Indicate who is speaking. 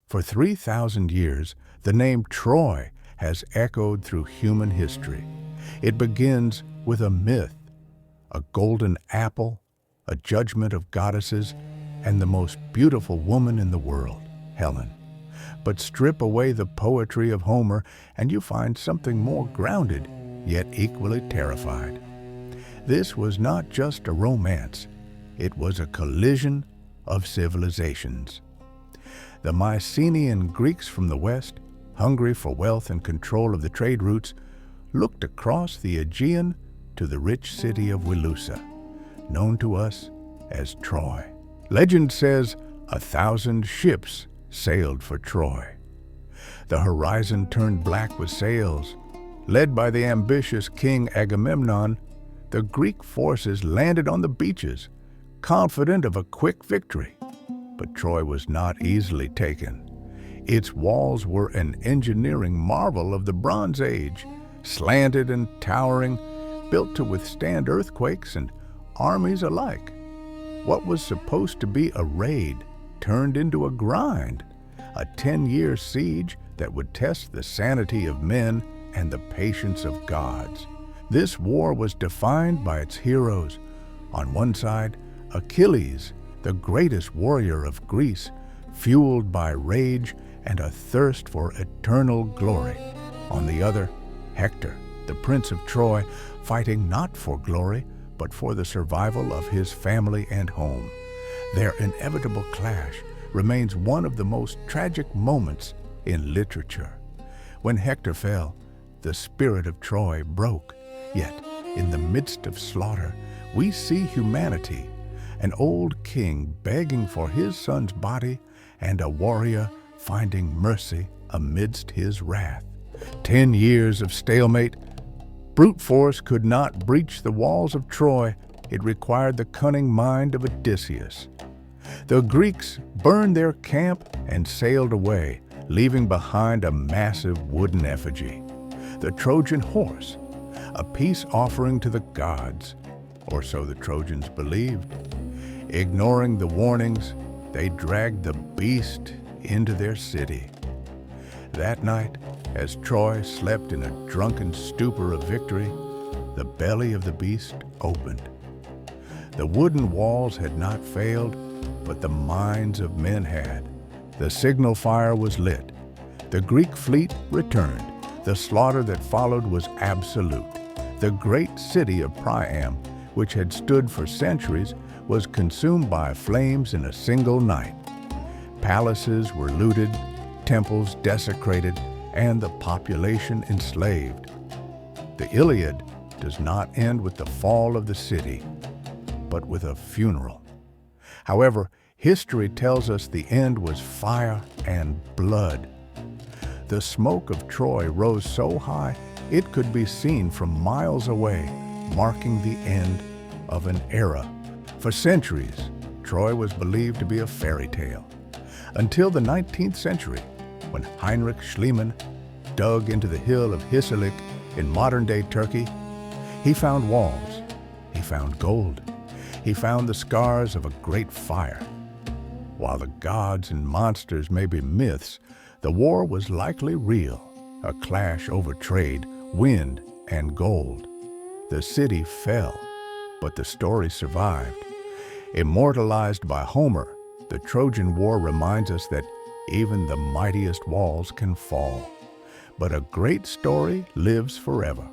Speaker 1: For 3,000 years, the name Troy has echoed through human history. It begins with a myth, a golden apple, a judgment of goddesses, and the most beautiful woman in the world, Helen. But strip away the poetry of Homer and you find something more grounded, yet equally terrified. This was not just a romance, it was a collision of civilizations. The Mycenaean Greeks from the west, hungry for wealth and control of the trade routes, looked across the Aegean to the rich city of Wilusa, known to us as Troy. Legend says 1,000 ships sailed for Troy. The horizon turned black with sails. Led by the ambitious King Agamemnon, the Greek forces landed on the beaches, confident of a quick victory. But Troy was not easily taken. Its walls were an engineering marvel of the Bronze Age, slanted and towering, built to withstand earthquakes and armies alike. What was supposed to be a raid turned into a grind, a 10-year siege that would test the sanity of men and the patience of gods. This war was defined by its heroes. On one side, Achilles, the greatest warrior of Greece, fueled by rage and a thirst for eternal glory. On the other, Hector, the prince of Troy, fighting not for glory, but for the survival of his family and home. Their inevitable clash remains one of the most tragic moments in literature. When Hector fell, the spirit of Troy broke. Yet, in the midst of slaughter, we see humanity, an old king begging for his son's body and a warrior finding mercy amidst his wrath. 10 years of stalemate. Brute force could not breach the walls of Troy. It required the cunning mind of Odysseus. The Greeks burned their camp and sailed away, leaving behind a massive wooden effigy, the Trojan Horse, a peace offering to the gods, or so the Trojans believed. Ignoring the warnings, they dragged the beast into their city. That night, as Troy slept in a drunken stupor of victory, the belly of the beast opened. The wooden walls had not failed, but the minds of men had. The signal fire was lit. The Greek fleet returned. The slaughter that followed was absolute. The great city of Priam, which had stood for centuries, was consumed by flames in a single night. Palaces were looted, temples desecrated, and the population enslaved. The Iliad does not end with the fall of the city, but with a funeral. However, history tells us the end was fire and blood. The smoke of Troy rose so high it could be seen from miles away, marking the end of an era. For centuries, Troy was believed to be a fairy tale, until the 19th century, when Heinrich Schliemann dug into the hill of Hissarlik in modern-day Turkey. He found walls, he found gold, he found the scars of a great fire. While the gods and monsters may be myths, the war was likely real, a clash over trade, wind, and gold. The city fell, but the story survived. Immortalized by Homer, the Trojan War reminds us that even the mightiest walls can fall. But a great story lives forever.